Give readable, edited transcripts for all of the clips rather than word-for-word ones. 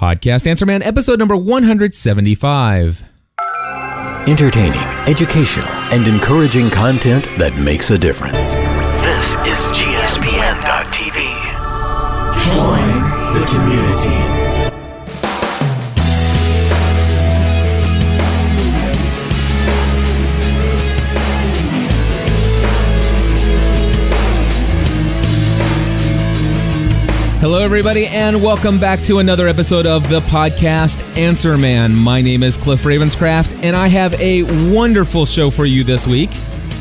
Podcast Answer Man, episode number 175. Entertaining, educational, and encouraging content that makes a difference. This is GSPN.TV. Join the community. Hello, everybody, and welcome back to another episode of the podcast Answer Man. My name is Cliff Ravenscraft, and I have a wonderful show for you this week.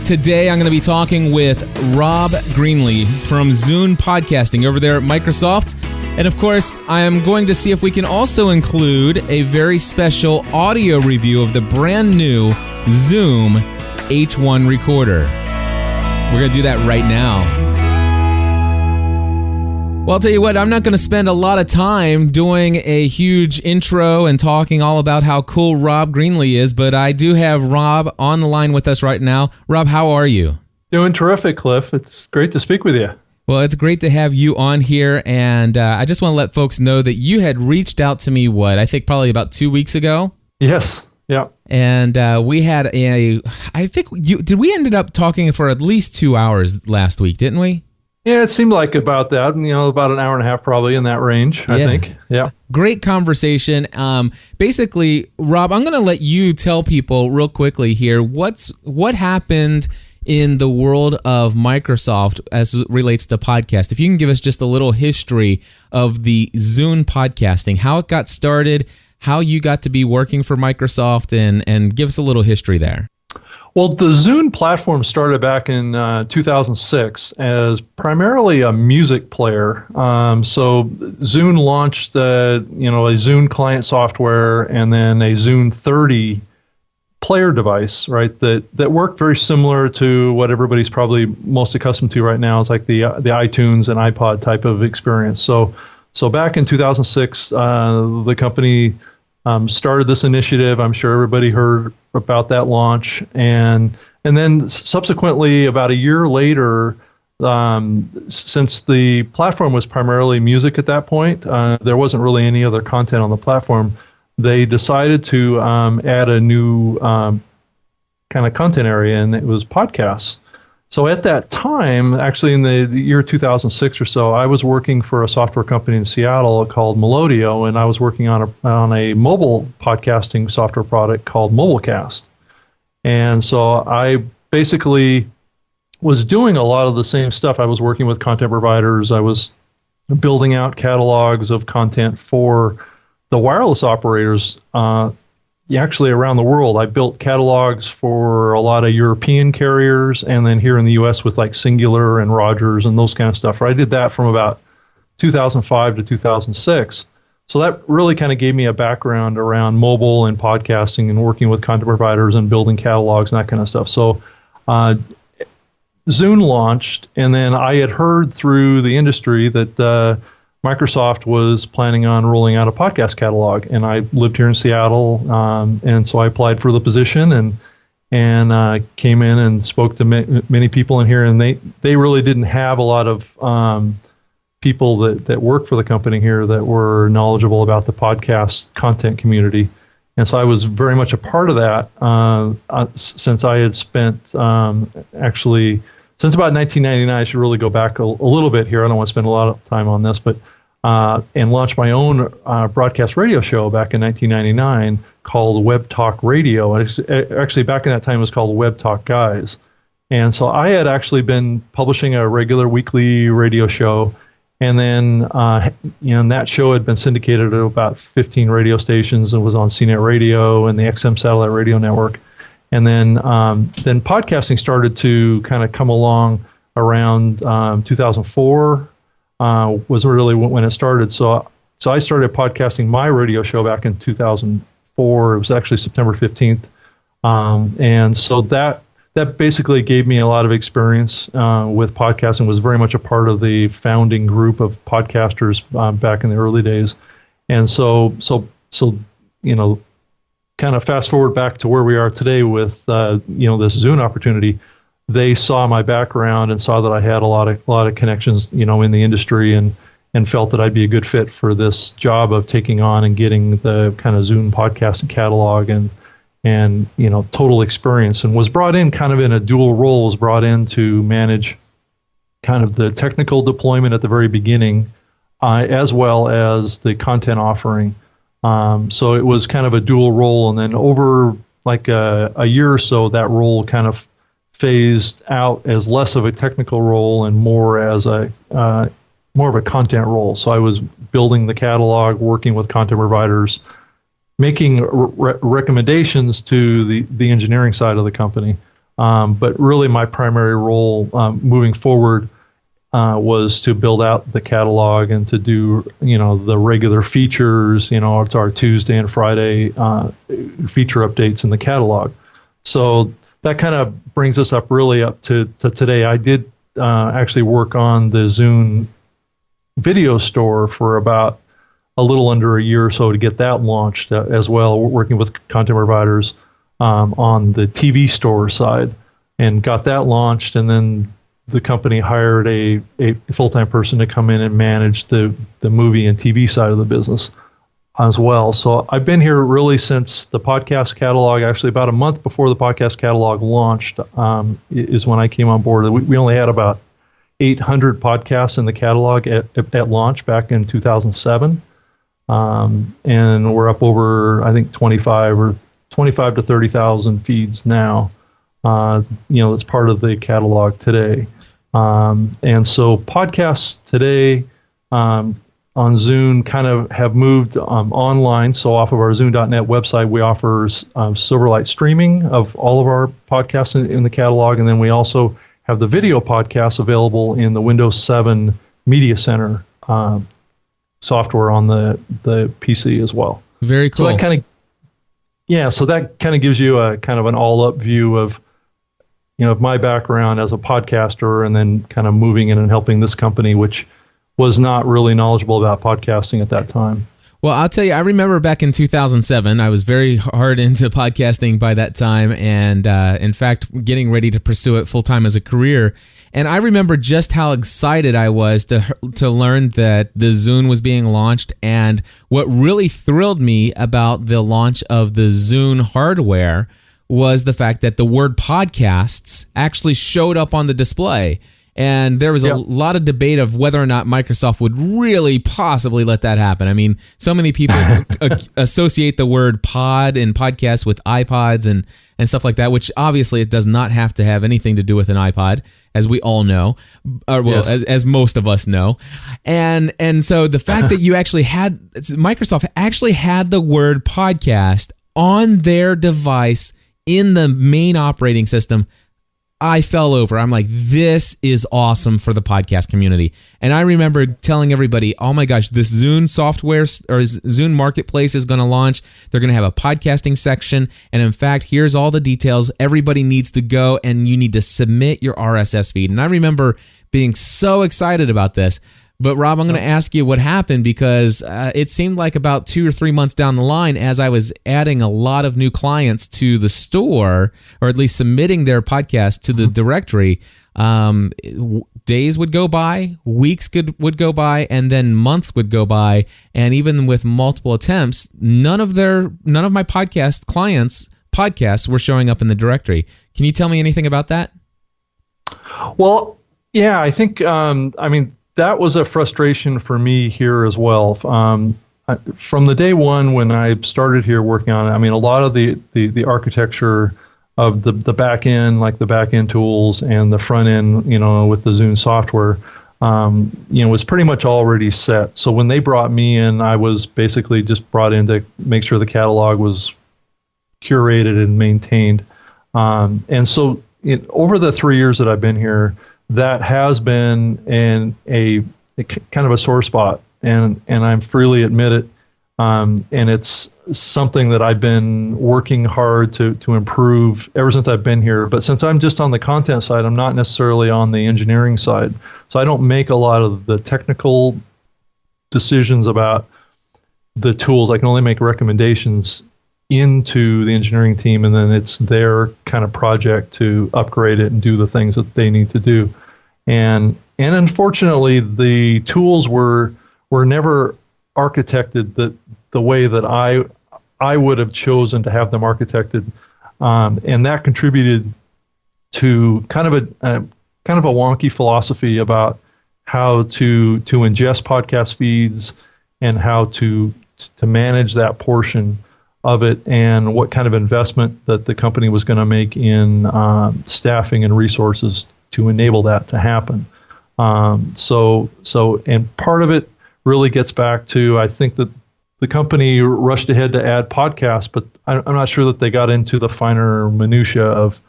Today, I'm going to be talking with Rob Greenlee from Zune Podcasting over there at Microsoft. And of course, I am going to see if we can also include a very special audio review of the brand new Zoom H1 recorder. We're going to do that right now. Well, I'll tell you what, I'm not going to spend a lot of time doing a huge intro and talking all about how cool Rob Greenlee is, but I do have Rob on the line with us right now. Rob, how are you? Doing terrific, Cliff. It's great to speak with you. Well, it's great to have you on here, and I just want to let folks know that you had reached out to me, I think probably about 2 weeks ago? Yes, yeah. And we had did we ended up talking for at least 2 hours last week, didn't we? Yeah, it seemed like about that, about an hour and a half probably in that range, I think. Yeah. Great conversation. Basically, Rob, I'm going to let you tell people real quickly here what happened in the world of Microsoft as it relates to podcast. If you can give us just a little history of the Zune podcasting, how it got started, how you got to be working for Microsoft, and give us a little history there. Well, the Zune platform started back in 2006 as primarily a music player. So Zune launched a Zune client software and then a Zune 30 player device, right? That worked very similar to what everybody's probably most accustomed to right now. It's like the iTunes and iPod type of experience. So back in 2006, the company started this initiative. I'm sure everybody heard about that launch, and then subsequently, about a year later, since the platform was primarily music at that point, there wasn't really any other content on the platform. They decided to add a new kind of content area, and it was podcasts. So at that time, actually in the year 2006 or so, I was working for a software company in Seattle called Melodio, and I was working on a mobile podcasting software product called Mobilecast. And so I basically was doing a lot of the same stuff. I was working with content providers. I was building out catalogs of content for the wireless operators actually around the world. I built catalogs for a lot of European carriers, and then here in the US with like Singular and Rogers and those kind of stuff. I did that from about 2005 to 2006. So that really kind of gave me a background around mobile and podcasting and working with content providers and building catalogs and that kind of stuff. So Zune launched, and then I had heard through the industry that Microsoft was planning on rolling out a podcast catalog, and I lived here in Seattle, and so I applied for the position and came in and spoke to many people in here, and they really didn't have a lot of people that work for the company here that were knowledgeable about the podcast content community, and so I was very much a part of that since I had spent actually. Since about 1999, I should really go back a little bit here. I don't want to spend a lot of time on this, but and launched my own broadcast radio show back in 1999 called Web Talk Radio. Actually, back in that time, it was called Web Talk Guys. And so I had actually been publishing a regular weekly radio show, and then that show had been syndicated to about 15 radio stations and was on CNET Radio and the XM Satellite Radio Network. And then podcasting started to kind of come along around 2004 was really when it started. So I started podcasting my radio show back in 2004. It was actually September 15th. And so that basically gave me a lot of experience with podcasting, was very much a part of the founding group of podcasters back in the early days. And so kind of fast forward back to where we are today with this Zune opportunity. They saw my background and saw that I had a lot of connections in the industry, and and felt that I'd be a good fit for this job of taking on and getting the kind of Zune podcasting catalog and total experience, and was brought in kind of in a dual role. Was brought in to manage kind of the technical deployment at the very beginning, as well as the content offering. So it was kind of a dual role, and then over like a year or so, that role kind of phased out as less of a technical role and more as more of a content role. So I was building the catalog, working with content providers, making recommendations to the engineering side of the company. But really my primary role moving forward was to build out the catalog and to do, the regular features, it's our Tuesday and Friday feature updates in the catalog. So that kind of brings us up to today. I did actually work on the Zune video store for about a little under a year or so to get that launched as well, working with content providers on the TV store side, and got that launched. And then the company hired a full-time person to come in and manage the movie and TV side of the business as well. So I've been here really since the podcast catalog, actually about a month before the podcast catalog launched, is when I came on board. We only had about 800 podcasts in the catalog at launch back in 2007. And we're up over, I think, 25 to 30,000 feeds now. That's part of the catalog today. And so podcasts today on Zune kind of have moved online. So off of our Zune.net website, we offer Silverlight streaming of all of our podcasts in the catalog. And then we also have the video podcasts available in the Windows 7 Media Center software on the PC as well. Very cool. So that kind of gives you a kind of an all-up view of of my background as a podcaster, and then kind of moving in and helping this company, which was not really knowledgeable about podcasting at that time. Well, I'll tell you, I remember back in 2007, I was very hard into podcasting by that time, and in fact, getting ready to pursue it full-time as a career. And I remember just how excited I was to learn that the Zune was being launched. And what really thrilled me about the launch of the Zune hardware was the fact that the word podcasts actually showed up on the display. And there was a lot of debate of whether or not Microsoft would really possibly let that happen. I mean, so many people associate the word pod and podcast with iPods and stuff like that, which obviously it does not have to have anything to do with an iPod, as we all know, as most of us know. And so the fact that Microsoft actually had the word podcast on their device in the main operating system, I fell over. I'm like, this is awesome for the podcast community. And I remember telling everybody, oh my gosh, this Zune software or Zune Marketplace is going to launch. They're going to have a podcasting section. And in fact, here's all the details. Everybody needs to go and you need to submit your RSS feed. And I remember being so excited about this. But Rob, I'm going to ask you what happened, because it seemed like about 2 or 3 months down the line, as I was adding a lot of new clients to the store, or at least submitting their podcast to the directory, days would go by, weeks would go by, and then months would go by. And even with multiple attempts, none of my podcast clients' podcasts were showing up in the directory. Can you tell me anything about that? Well, yeah, I think, that was a frustration for me here as well. From the day one when I started here working on it, a lot of the architecture of the back end, like the back end tools, and the front end, with the Zune software, was pretty much already set. So when they brought me in, I was basically just brought in to make sure the catalog was curated and maintained. And so over the 3 years that I've been here, that has been a kind of a sore spot, and I freely admit it. And it's something that I've been working hard to improve ever since I've been here. But since I'm just on the content side, I'm not necessarily on the engineering side. So I don't make a lot of the technical decisions about the tools. I can only make recommendations into the engineering team, and then it's their kind of project to upgrade it and do the things that they need to do. And unfortunately, the tools were were never architected the way that I would have chosen to have them architected, and that contributed to kind of a wonky philosophy about how to ingest podcast feeds and how to manage that portion of it, and what kind of investment that the company was going to make in staffing and resources to enable that to happen. So and part of it really gets back to, I think that the company rushed ahead to add podcasts, but I'm not sure that they got into the finer minutia of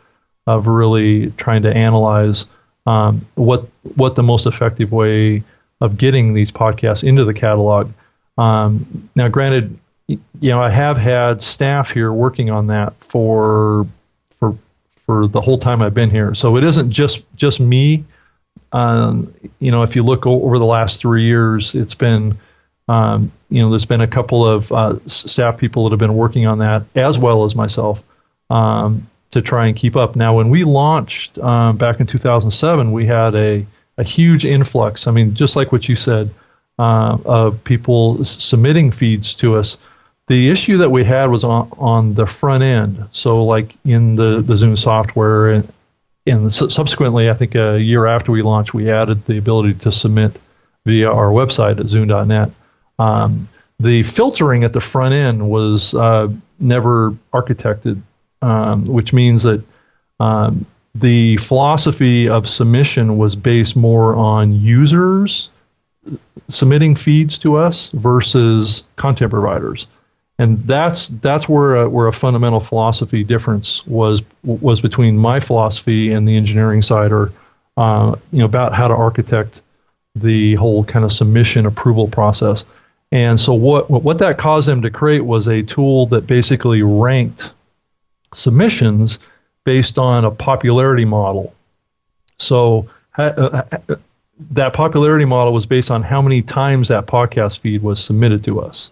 really trying to analyze what the most effective way of getting these podcasts into the catalog. Now, granted, I have had staff here working on that for the whole time I've been here, so it isn't just me. If you look over the last 3 years, it's been there's been a couple of staff people that have been working on that, as well as myself, to try and keep up. Now, when we launched back in 2007, we had a huge influx. I mean, just like what you said, of people submitting feeds to us. The issue that we had was on the front end. So, like in the Zune software, and subsequently, I think a year after we launched, we added the ability to submit via our website at Zune.net. The filtering at the front end was never architected, which means that the philosophy of submission was based more on users submitting feeds to us versus content providers. And that's where a fundamental philosophy difference was between my philosophy and the engineering side, or about how to architect the whole kind of submission approval process. And so what that caused them to create was a tool that basically ranked submissions based on a popularity model. So that popularity model was based on how many times that podcast feed was submitted to us.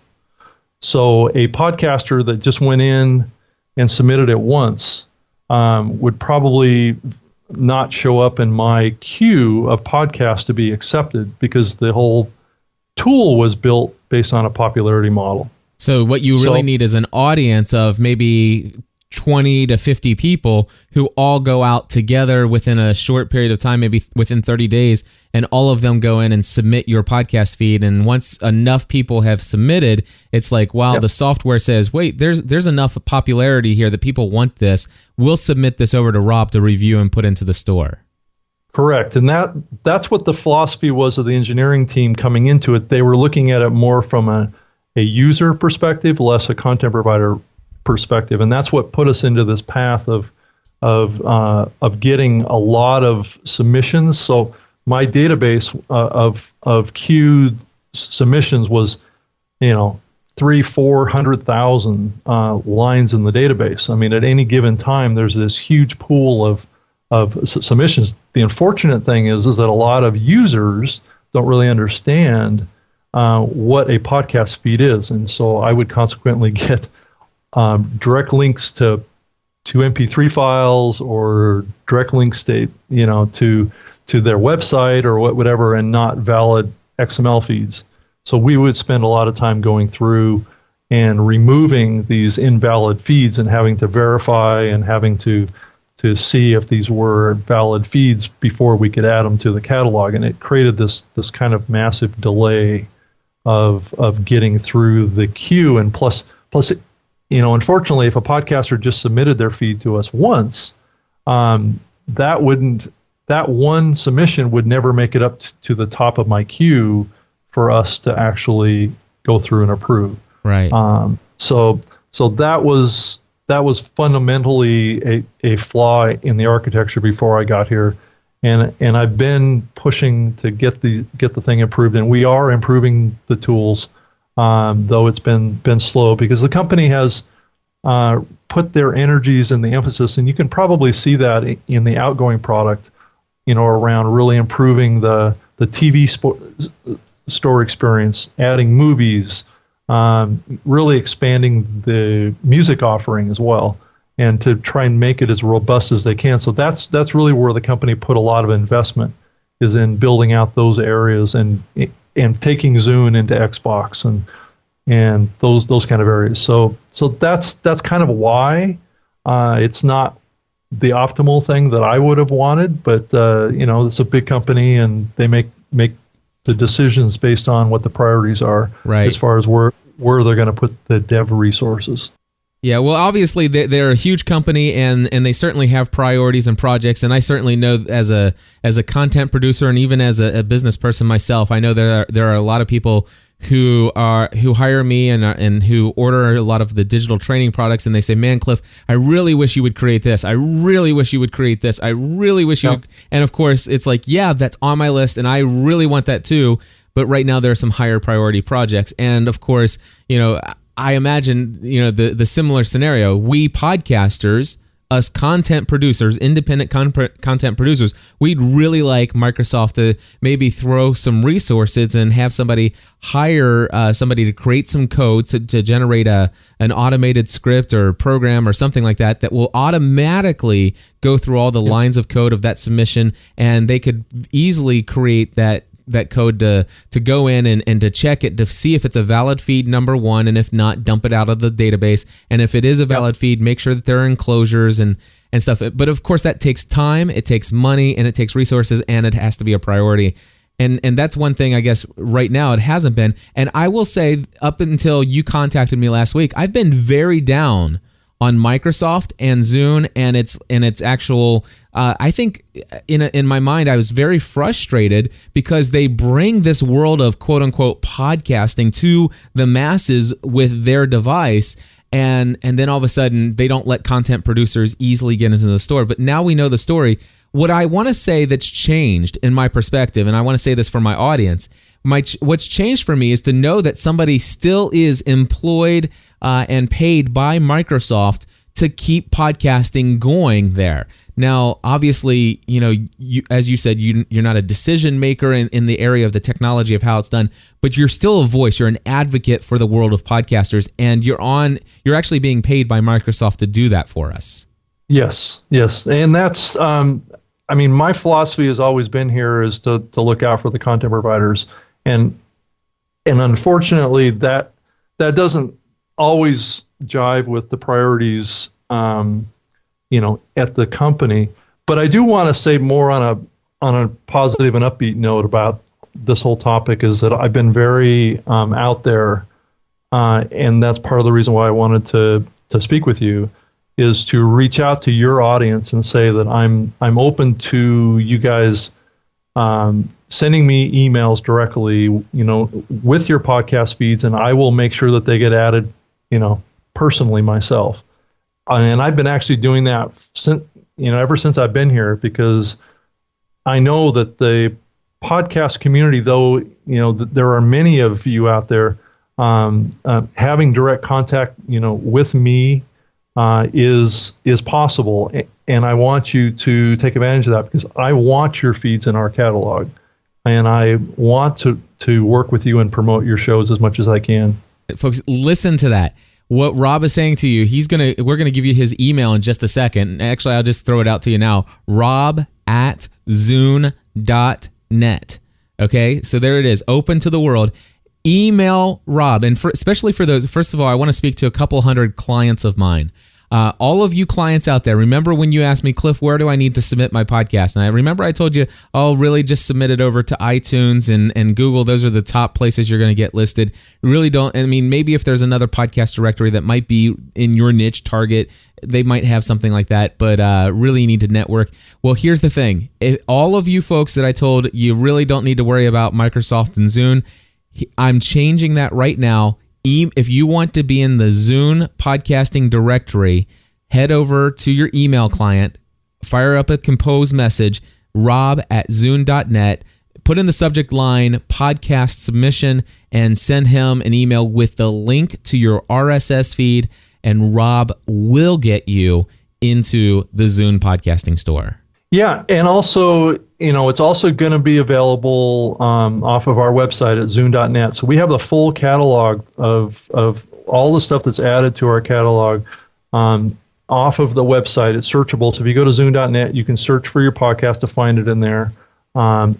So a podcaster that just went in and submitted it once would probably not show up in my queue of podcasts to be accepted, because the whole tool was built based on a popularity model. So what you really need is an audience of maybe 20 to 50 people who all go out together within a short period of time, maybe within 30 days, and all of them go in and submit your podcast feed. And once enough people have submitted, it's like, wow, the software says, wait, there's enough popularity here that people want this. We'll submit this over to Rob to review and put into the store. Correct. And that's what the philosophy was of the engineering team coming into it. They were looking at it more from a user perspective, less a content provider perspective. And that's what put us into this path of getting a lot of submissions. So my database of queued submissions was, 300,000-400,000 lines in the database. I mean, at any given time, there's this huge pool of submissions. The unfortunate thing is that a lot of users don't really understand what a podcast feed is, and so I would consequently get direct links to MP3 files, or direct links to their website or whatever, and not valid XML feeds. So we would spend a lot of time going through and removing these invalid feeds and having to verify and having to see if these were valid feeds before we could add them to the catalog. And it created this kind of massive delay of getting through the queue. And plus, unfortunately, if a podcaster just submitted their feed to us once, that one submission would never make it up to the top of my queue for us to actually go through and approve. Right. So that was fundamentally a flaw in the architecture before I got here, and I've been pushing to get the thing improved, and we are improving the tools, though it's been slow, because the company has put their energies and the emphasis, and you can probably see that in the outgoing product, around really improving the TV store experience, adding movies, really expanding the music offering as well, and to try and make it as robust as they can. So that's really where the company put a lot of investment, is in building out those areas and and taking Zune into Xbox and those kind of areas. So that's kind of why it's not the optimal thing that I would have wanted, but it's a big company and they make the decisions based on what the priorities are, right, as far as where they're going to put the dev resources. Yeah, well, obviously they're a huge company, and they certainly have priorities and projects. And I certainly know as a content producer and even as a business person myself, I know there are a lot of people who hire me and who order a lot of the digital training products, and they say, "Man, Cliff, I really wish you would create this. I really wish you would create this. I really wish you would." And of course, it's like, yeah, that's on my list, and I really want that too. But right now, there are some higher priority projects, and of course, I imagine, the similar scenario. We podcasters, us content producers, independent content producers, we'd really like Microsoft to maybe throw some resources and have somebody hire somebody to create some code to generate an automated script or program or something like that will automatically go through all the lines of code of that submission, and they could easily create that code to go in and to check it to see if it's a valid feed, number one, and if not, dump it out of the database. And if it is a valid feed, make sure that there are enclosures and stuff. But of course, that takes time, it takes money, and it takes resources, and it has to be a priority. And that's one thing, I guess, right now it hasn't been. And I will say, up until you contacted me last week, I've been very down on Microsoft and Zune and its actual. I think in my mind, I was very frustrated because they bring this world of quote unquote podcasting to the masses with their device, and then all of a sudden they don't let content producers easily get into the store. But now we know the story. What I want to say that's changed in my perspective, and I want to say this for my audience, what's changed for me is to know that somebody still is employed and paid by Microsoft to keep podcasting going there. Now, obviously, as you said, you're not a decision maker in the area of the technology of how it's done, but you're still a voice. You're an advocate for the world of podcasters, and you're actually being paid by Microsoft to do that for us. Yes, and that's my philosophy has always been here is to look out for the content providers, and unfortunately that doesn't always jive with the priorities at the company. But I do want to say more on a positive and upbeat note about this whole topic is that I've been very out there, and that's part of the reason why I wanted to speak with you, is to reach out to your audience and say that I'm open to you guys sending me emails directly, with your podcast feeds, and I will make sure that they get added, personally myself. And I've been actually doing that since, ever since I've been here, because I know that the podcast community, though, there are many of you out there, having direct contact, with me is possible. And I want you to take advantage of that, because I want your feeds in our catalog, and I want to work with you and promote your shows as much as I can. Folks, listen to that. What Rob is saying to you, we're gonna give you his email in just a second. Actually, I'll just throw it out to you now. rob@zune.net. Okay, so there it is, open to the world. Email Rob, and especially for those. First of all, I want to speak to a couple hundred clients of mine. All of you clients out there, remember when you asked me, Cliff, where do I need to submit my podcast? And I remember I told you, really just submit it over to iTunes and Google. Those are the top places you're going to get listed. Really don't, maybe if there's another podcast directory that might be in your niche target, they might have something like that, but really you need to network. Well, here's the thing. All of you folks that I told, you really don't need to worry about Microsoft and Zune. I'm changing that right now. If you want to be in the Zune podcasting directory, head over to your email client, fire up a compose message, rob@zune.net, put in the subject line podcast submission, and send him an email with the link to your RSS feed, and Rob will get you into the Zune podcasting store. Yeah, and also, it's also going to be available off of our website at zune.net. So we have the full catalog of all the stuff that's added to our catalog off of the website. It's searchable. So if you go to zune.net, you can search for your podcast to find it in there. And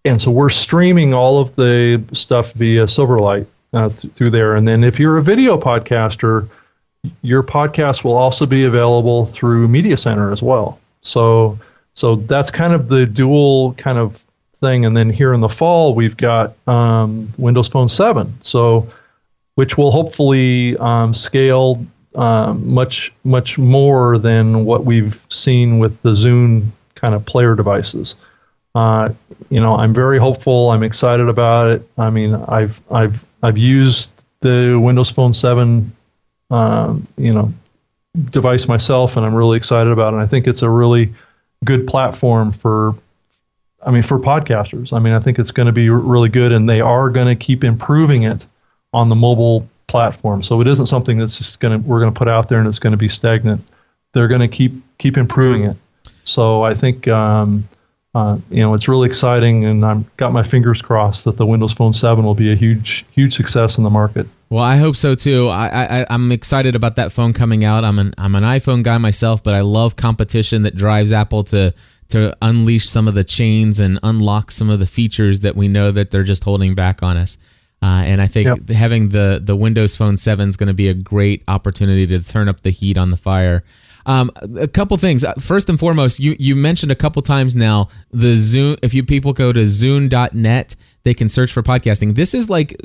and so we're streaming all of the stuff via Silverlight through there. And then if you're a video podcaster, your podcast will also be available through Media Center as well. So that's kind of the dual kind of thing. And then here in the fall, we've got Windows Phone 7, which will hopefully scale much more than what we've seen with the Zune kind of player devices. I'm very hopeful. I'm excited about it. I mean, I've used the Windows Phone 7 device myself, and I'm really excited about it. And I think it's a really good platform for podcasters. I mean, I think it's going to be really good, and they are going to keep improving it on the mobile platform. So it isn't something that's just we're going to put out there and it's going to be stagnant. They're going to keep improving it. So I think it's really exciting, and I've got my fingers crossed that the Windows Phone 7 will be a huge success in the market. Well, I hope so too. I'm excited about that phone coming out. I'm an iPhone guy myself, but I love competition that drives Apple to unleash some of the chains and unlock some of the features that we know that they're just holding back on us. And I think having the Windows Phone 7 is going to be a great opportunity to turn up the heat on the fire. A couple things. First and foremost, you mentioned a couple times now the Zune. If people go to Zune.net, they can search for podcasting. This is like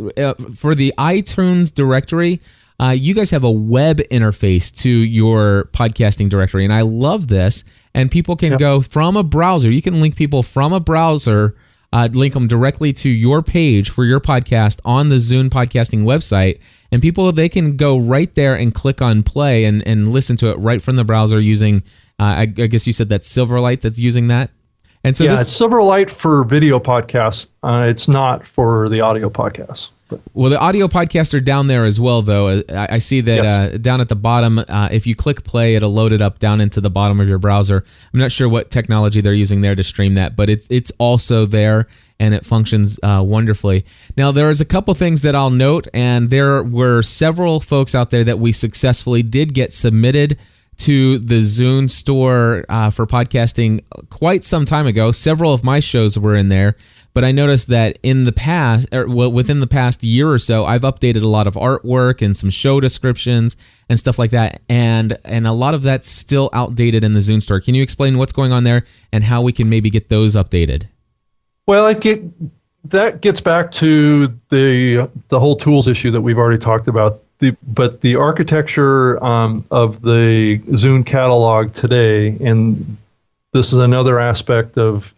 for the iTunes directory. You guys have a web interface to your podcasting directory, and I love this. And people can go from a browser. You can link people from a browser, link them directly to your page for your podcast on the Zune podcasting website. And people, they can go right there and click on play and listen to it right from the browser using, I guess you said that's Silverlight that's using that? And so it's Silverlight for video podcasts. It's not for the audio podcasts. Well, the audio podcasts are down there as well, though. I see that down at the bottom, if you click play, it'll load it up down into the bottom of your browser. I'm not sure what technology they're using there to stream that, but it's also there, and it functions wonderfully. Now, there is a couple things that I'll note, and there were several folks out there that we successfully did get submitted to the Zune store for podcasting quite some time ago. Several of my shows were in there. But I noticed that in the past, within the past year or so, I've updated a lot of artwork and some show descriptions and stuff like that, and a lot of that's still outdated in the Zune store. Can you explain what's going on there and how we can maybe get those updated? Well, that gets back to the whole tools issue that we've already talked about. But the architecture of the Zune catalog today, and this is another aspect of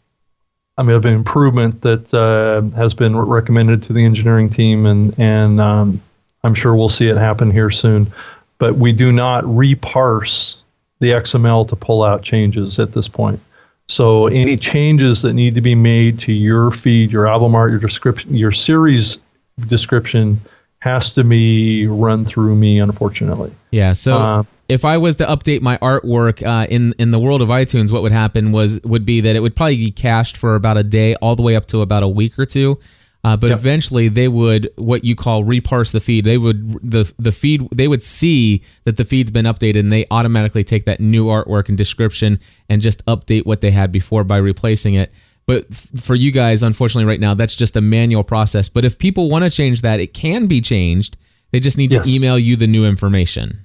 improvement that has been recommended to the engineering team, and I'm sure we'll see it happen here soon. But we do not reparse the XML to pull out changes at this point. So any changes that need to be made to your feed, your album art, your description, your series description has to be run through me, unfortunately. Yeah, so if I was to update my artwork in the world of iTunes, what would happen would be that it would probably be cached for about a day, all the way up to about a week or two. But eventually, they would what you call reparse the feed. They would the feed. They would see that the feed's been updated, and they automatically take that new artwork and description and just update what they had before by replacing it. But for you guys, unfortunately, right now, that's just a manual process. But if people want to change that, it can be changed. They just need to email you the new information.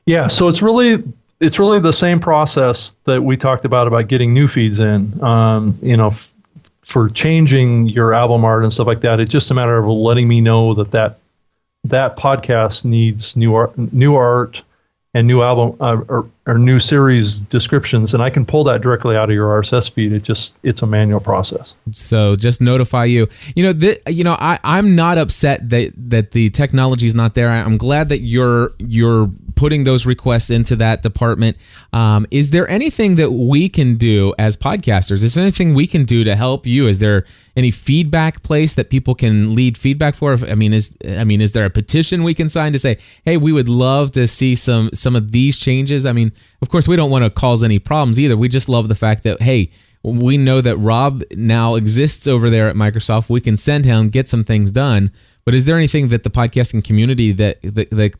Yeah, so it's really the same process that we talked about getting new feeds in. For changing your album art and stuff like that, it's just a matter of letting me know that podcast needs new art and new album or new series descriptions, and I can pull that directly out of your RSS feed. It's a manual process. So just notify you. I'm not upset that the technology is not there. I'm glad that you're putting those requests into that department. Is there anything that we can do as podcasters? Is there anything we can do to help you? Is there any feedback place that people can lead feedback for? Is there a petition we can sign to say, hey, we would love to see some of these changes? Of course, we don't want to cause any problems either. We just love the fact that, hey, we know that Rob now exists over there at Microsoft. We can send him, get some things done. But is there anything that the podcasting community that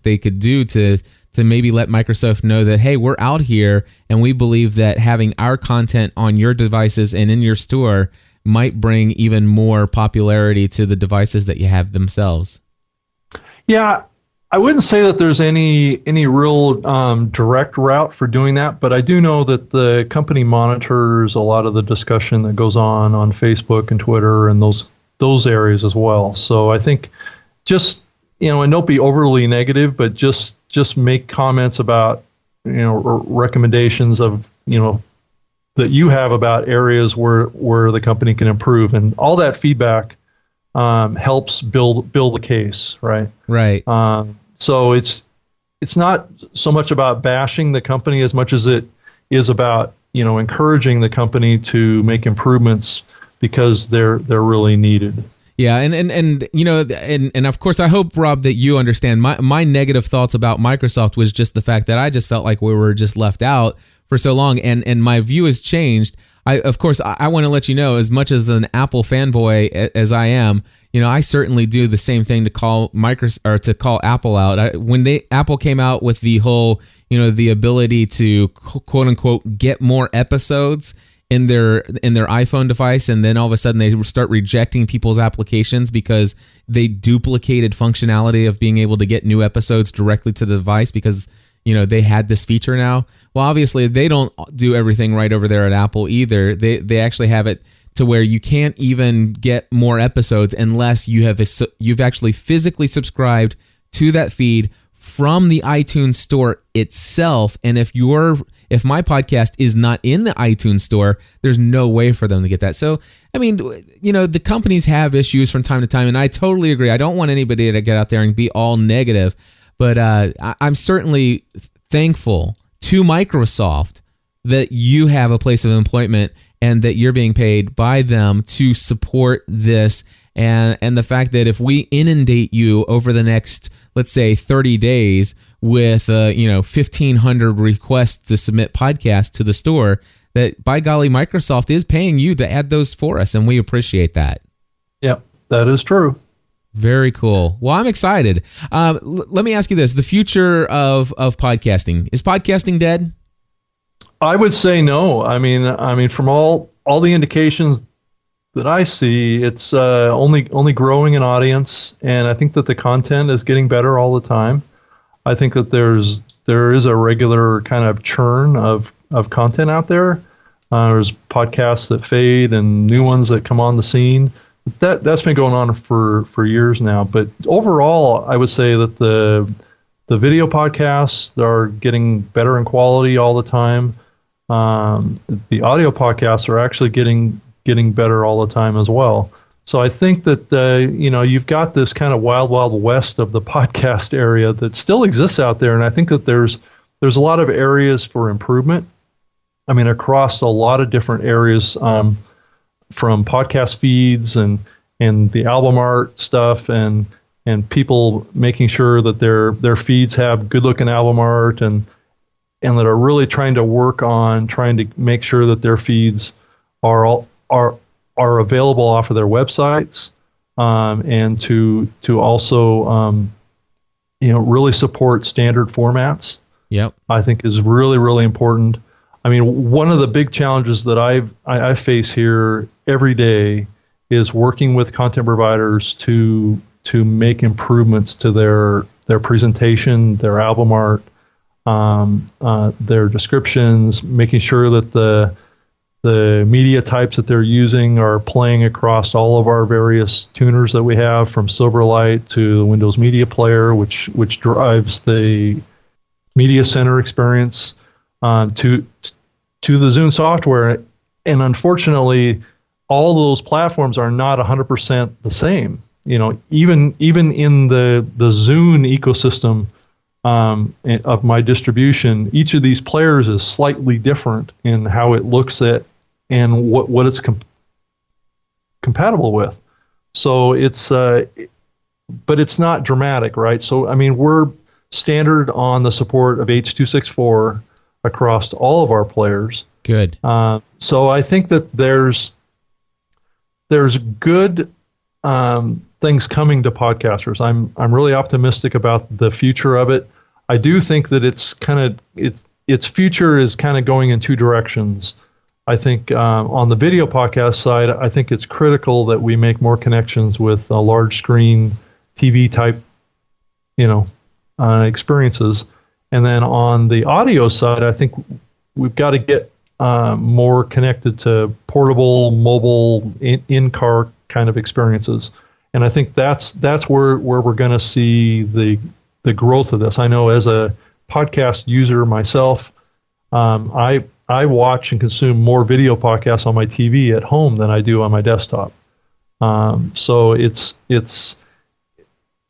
they could do to maybe let Microsoft know that, hey, we're out here and we believe that having our content on your devices and in your store might bring even more popularity to the devices that you have themselves. Yeah, I wouldn't say that there's any real direct route for doing that, but I do know that the company monitors a lot of the discussion that goes on Facebook and Twitter and those areas as well. So I think just, and don't be overly negative, but just make comments about, or recommendations of, that you have about areas where the company can improve, and all that feedback helps build the case, right? Right. So it's not so much about bashing the company as much as it is about encouraging the company to make improvements because they're really needed. Yeah, and of course, I hope, Rob, that you understand my negative thoughts about Microsoft was just the fact that I just felt like we were just left out for so long, and my view has changed. I want to let you know, as much as an Apple fanboy as I am, I certainly do the same thing to call Apple out. When Apple came out with the whole, the ability to quote unquote get more episodes in their iPhone device, and then all of a sudden they start rejecting people's applications because they duplicated functionality of being able to get new episodes directly to the device because they had this feature now. Well, obviously they don't do everything right over there at Apple either. They actually have it to where you can't even get more episodes unless you've actually physically subscribed to that feed from the iTunes store itself. And if my podcast is not in the iTunes store, there's no way for them to get that. So, I mean, the companies have issues from time to time, and I totally agree. I don't want anybody to get out there and be all negative, but I'm certainly thankful to Microsoft that you have a place of employment and that you're being paid by them to support this, and the fact that if we inundate you over the next, let's say, 30 days with 1,500 requests to submit podcasts to the store, that by golly, Microsoft is paying you to add those for us, and we appreciate that. Yep, that is true. Very cool. Well, I'm excited. Let me ask you this: the future of podcasting, is podcasting dead? I would say no. I mean, from all the indications that I see, it's only growing in audience, and I think that the content is getting better all the time. I think that there is a regular kind of churn of content out there. There's podcasts that fade and new ones that come on the scene. That's been going on for years now. But overall, I would say that the video podcasts are getting better in quality all the time. The audio podcasts are actually getting better all the time as well. So I think that you've got this kind of wild west of the podcast area that still exists out there, and I think that there's a lot of areas for improvement. I mean, across a lot of different areas, from podcast feeds and the album art stuff, and people making sure that their feeds have good looking album art, and that are really trying to work on trying to make sure that their feeds are available off of their websites, and to also really support standard formats. Yep, I think is really, really important. I mean, one of the big challenges that I face here every day is working with content providers to make improvements to their presentation, their album art, their descriptions, making sure that the media types that they're using are playing across all of our various tuners that we have, from Silverlight to the Windows Media Player, which drives the Media Center experience, to the Zune software. And unfortunately, all those platforms are not 100% the same. Even in the Zune ecosystem of my distribution, each of these players is slightly different in how it looks at and what it's compatible with. So but it's not dramatic, right? So I mean, we're standard on the support of H.264 across all of our players. Good. So I think that there's good things coming to podcasters. I'm really optimistic about the future of it. I do think that its future is kind of going in two directions. I think on the video podcast side, I think it's critical that we make more connections with large screen TV type, experiences. And then on the audio side, I think we've got to get more connected to portable, mobile, in-car kind of experiences. And I think that's where we're going to see the growth of this. I know as a podcast user myself, I watch and consume more video podcasts on my TV at home than I do on my desktop. So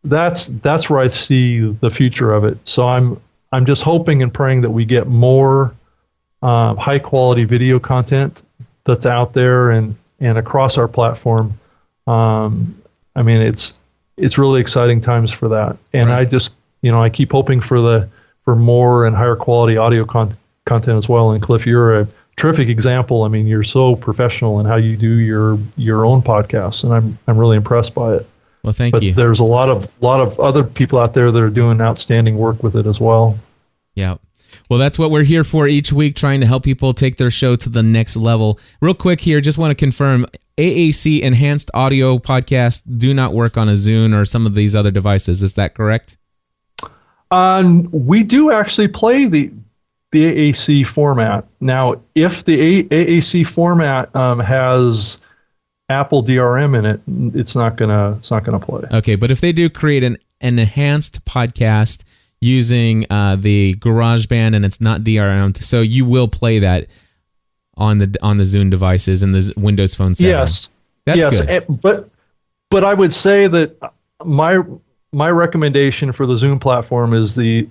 that's where I see the future of it. So I'm just hoping and praying that we get more high quality video content that's out there and across our platform. I mean, it's really exciting times for that. And right. I just, I keep hoping for more and higher quality audio content as well. And Cliff, you're a terrific example. I mean, you're so professional in how you do your own podcasts, and I'm really impressed by it. Well, thank you. But there's a lot of other people out there that are doing outstanding work with it as well. Yeah. Well, that's what we're here for each week, trying to help people take their show to the next level. Real quick here, just want to confirm, AAC Enhanced Audio Podcasts do not work on a Zune or some of these other devices. Is that correct? We do actually play the AAC format. Now, if the AAC format has Apple DRM in it, it's not gonna play. Okay, but if they do create an enhanced podcast using the GarageBand and it's not DRM'd, so you will play that on the Zune devices and the Windows Phone 7. Yes, that's good. But I would say that my recommendation for the Zune platform is the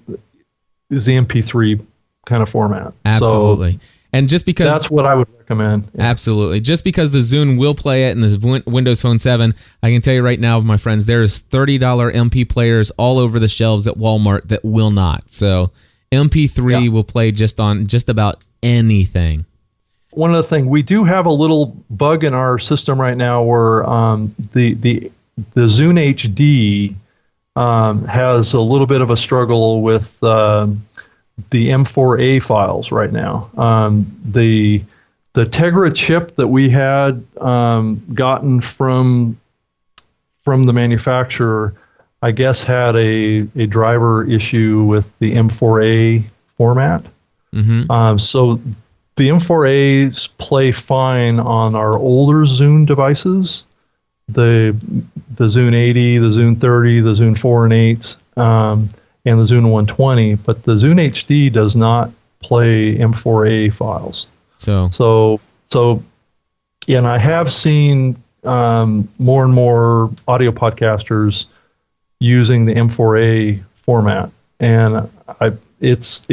MP3 kind of format. Absolutely. So and just because that's what I would recommend. Yeah. Absolutely. Just because the Zune will play it in the Windows Phone 7, I can tell you right now, my friends, there's $30 MP players all over the shelves at Walmart that will not. So MP3 will play just about anything. One other thing, we do have a little bug in our system right now where the Zune HD has a little bit of a struggle with the M4A files right now. The Tegra chip that we had gotten from the manufacturer, I guess, had a driver issue with the M4A format. Mm-hmm. So the M4As play fine on our older Zune devices, the Zune 80, the Zune 30, the Zune 4 and 8, and the Zune 120, but the Zune HD does not play M4A files. So, and I have seen more and more audio podcasters using the M4A format, and it's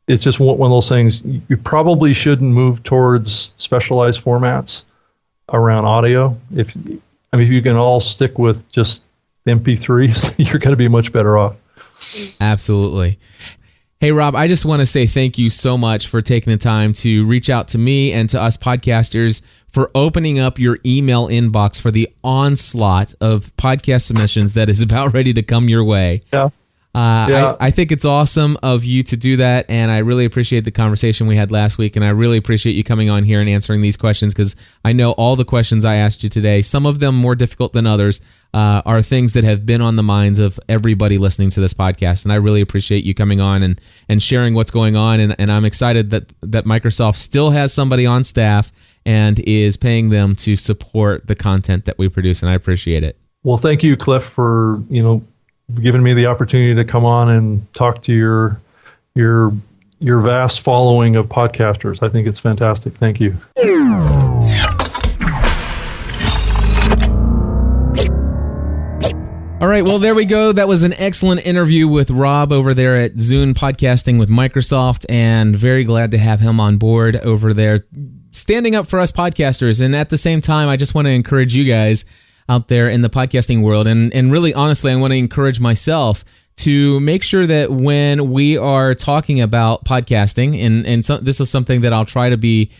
just one of those things. You probably shouldn't move towards specialized formats around audio. If you can all stick with just MP3s, you're going to be much better off. Absolutely. Hey, Rob, I just want to say thank you so much for taking the time to reach out to me and to us podcasters for opening up your email inbox for the onslaught of podcast submissions that is about ready to come your way. Yeah. I think it's awesome of you to do that, and I really appreciate the conversation we had last week, and I really appreciate you coming on here and answering these questions, because I know all the questions I asked you today, some of them more difficult than others, are things that have been on the minds of everybody listening to this podcast, and I really appreciate you coming on and sharing what's going on, and I'm excited that Microsoft still has somebody on staff and is paying them to support the content that we produce, and I appreciate it. Well, thank you, Cliff, for giving me the opportunity to come on and talk to your vast following of podcasters. I think it's fantastic. Thank you. All right, well, there we go. That was an excellent interview with Rob over there at Zune Podcasting with Microsoft, and very glad to have him on board over there, standing up for us podcasters. And at the same time, I just want to encourage you guys out there in the podcasting world, and really honestly, I want to encourage myself to make sure that when we are talking about podcasting, and this is something that I'll try to be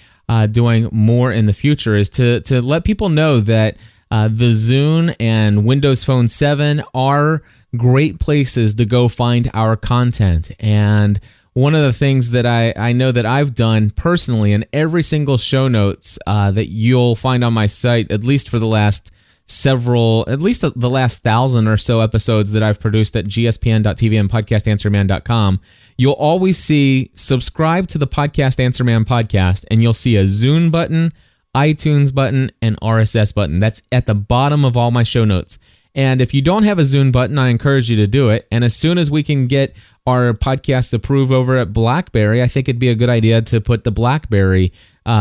doing more in the future, is to let people know that the Zune and Windows Phone 7 are great places to go find our content. And one of the things that I know that I've done personally in every single show notes that you'll find on my site, at least for the last the last 1,000 or so episodes that I've produced at gspn.tv and podcastanswerman.com, you'll always see subscribe to the Podcast Answer Man podcast, and you'll see a Zune button, iTunes button, and RSS button. That's at the bottom of all my show notes. And if you don't have a Zune button, I encourage you to do it. And as soon as we can get our podcast approved over at BlackBerry, I think it'd be a good idea to put the BlackBerry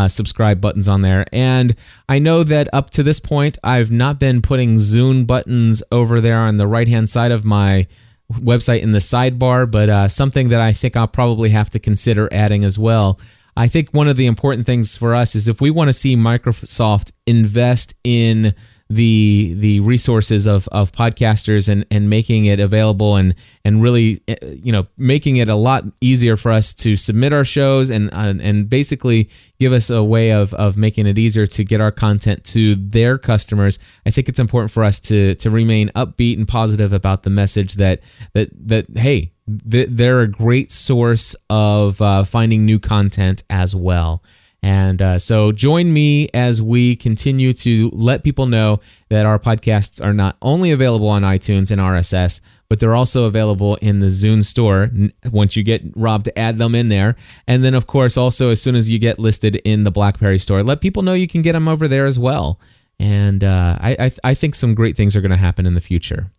subscribe buttons on there. And I know that up to this point, I've not been putting Zune buttons over there on the right-hand side of my website in the sidebar, but something that I think I'll probably have to consider adding as well. I think one of the important things for us is if we want to see Microsoft invest in the resources of podcasters and making it available and really making it a lot easier for us to submit our shows and basically give us a way of making it easier to get our content to their customers. I think it's important for us to remain upbeat and positive about the message that hey, they're a great source of finding new content as well. And so join me as we continue to let people know that our podcasts are not only available on iTunes and RSS, but they're also available in the Zune store once you get Rob to add them in there. And then, of course, also as soon as you get listed in the BlackBerry store, let people know you can get them over there as well. And I think some great things are going to happen in the future.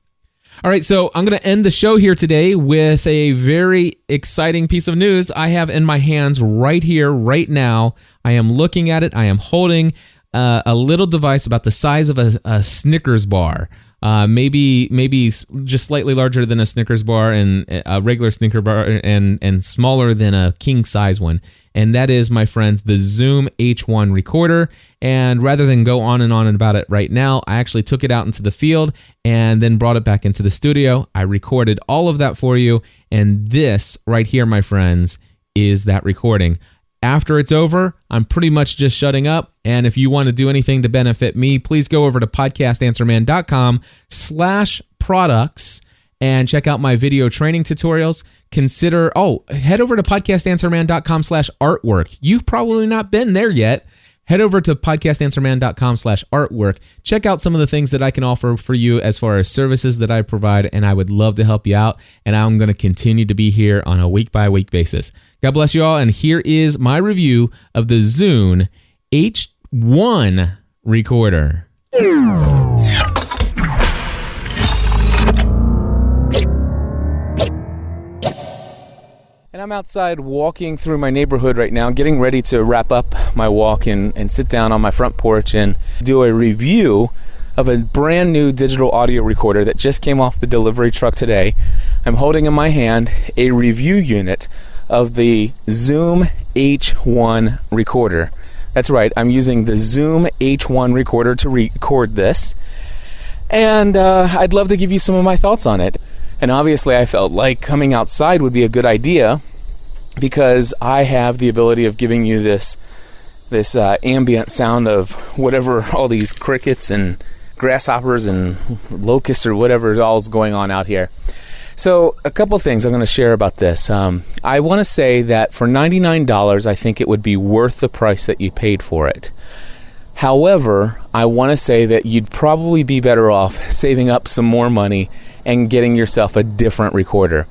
All right, so I'm going to end the show here today with a very exciting piece of news I have in my hands right here, right now. I am looking at it. I am holding a little device about the size of a Snickers bar, maybe just slightly larger than a Snickers bar and a regular Snickers bar and smaller than a king size one. And that is, my friends, the Zoom H1 recorder. And rather than go on and about it right now, I actually took it out into the field and then brought it back into the studio. I recorded all of that for you. And this right here, my friends, is that recording. After it's over, I'm pretty much just shutting up. And if you want to do anything to benefit me, please go over to podcastanswerman.com/products and check out my video training tutorials. Head over to podcastanswerman.com/artwork. You've probably not been there yet. Head over to podcastanswerman.com/artwork. Check out some of the things that I can offer for you as far as services that I provide, and I would love to help you out. And I'm going to continue to be here on a week-by-week basis. God bless you all, and here is my review of the Zune H1 recorder. And I'm outside walking through my neighborhood right now, getting ready to wrap up my walk and sit down on my front porch and do a review of a brand new digital audio recorder that just came off the delivery truck today. I'm holding in my hand a review unit of the Zoom H1 recorder. That's right, I'm using the Zoom H1 recorder to record this. And I'd love to give you some of my thoughts on it. And obviously I felt like coming outside would be a good idea because I have the ability of giving you this ambient sound of whatever, all these crickets and grasshoppers and locusts or whatever all is going on out here. So a couple things I'm going to share about this. I want to say that for $99, I think it would be worth the price that you paid for it. However, I want to say that you'd probably be better off saving up some more money and getting yourself a different recorder.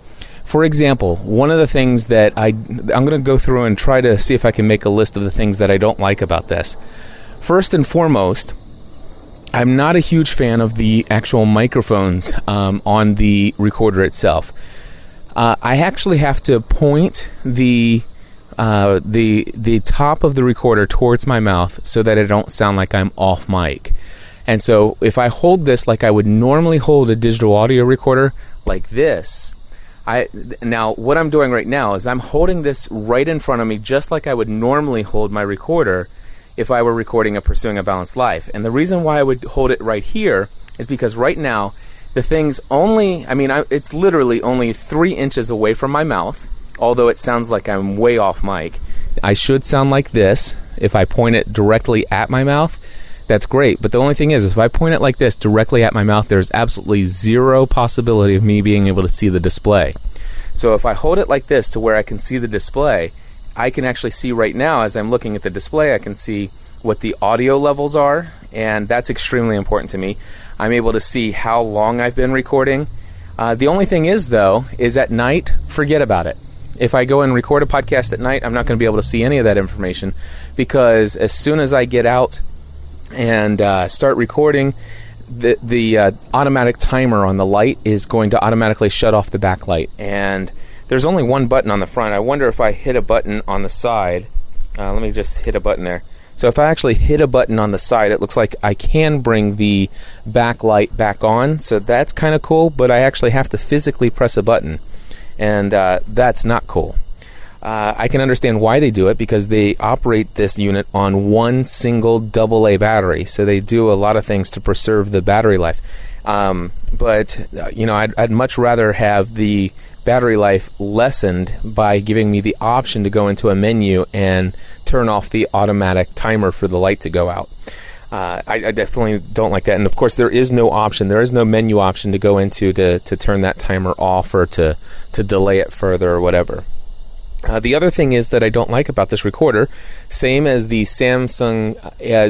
For example, one of the things that I'm going to go through and try to see if I can make a list of the things that I don't like about this. First and foremost, I'm not a huge fan of the actual microphones on the recorder itself. I actually have to point the top of the recorder towards my mouth so that I don't sound like I'm off mic. And so if I hold this like I would normally hold a digital audio recorder like this, now what I'm doing right now is I'm holding this right in front of me just like I would normally hold my recorder if I were recording a Pursuing a Balanced Life. And the reason why I would hold it right here is because right now the thing's it's literally only 3 inches away from my mouth, although it sounds like I'm way off mic. I should sound like this if I point it directly at my mouth. That's great, but the only thing is if I point it like this directly at my mouth, there's absolutely zero possibility of me being able to see the display. So if I hold it like this to where I can see the display, I can actually see right now as I'm looking at the display, I can see what the audio levels are, and that's extremely important to me. I'm able to see how long I've been recording. The only thing is, though, is at night, forget about it. If I go and record a podcast at night, I'm not going to be able to see any of that information, because as soon as I get out and start recording, the automatic timer on the light is going to automatically shut off the backlight. And there's only one button on the front. I wonder if I hit a button on the side. Let me just hit a button there. So if I actually hit a button on the side, it looks like I can bring the backlight back on. So that's kind of cool, but I actually have to physically press a button. And that's not cool. I can understand why they do it, because they operate this unit on one single AA battery. So they do a lot of things to preserve the battery life. But I'd much rather have the battery life lessened by giving me the option to go into a menu and turn off the automatic timer for the light to go out. I definitely don't like that. And of course, there is no option. There is no menu option to go into to turn that timer off or to delay it further or whatever. The other thing is that I don't like about this recorder, same as the Samsung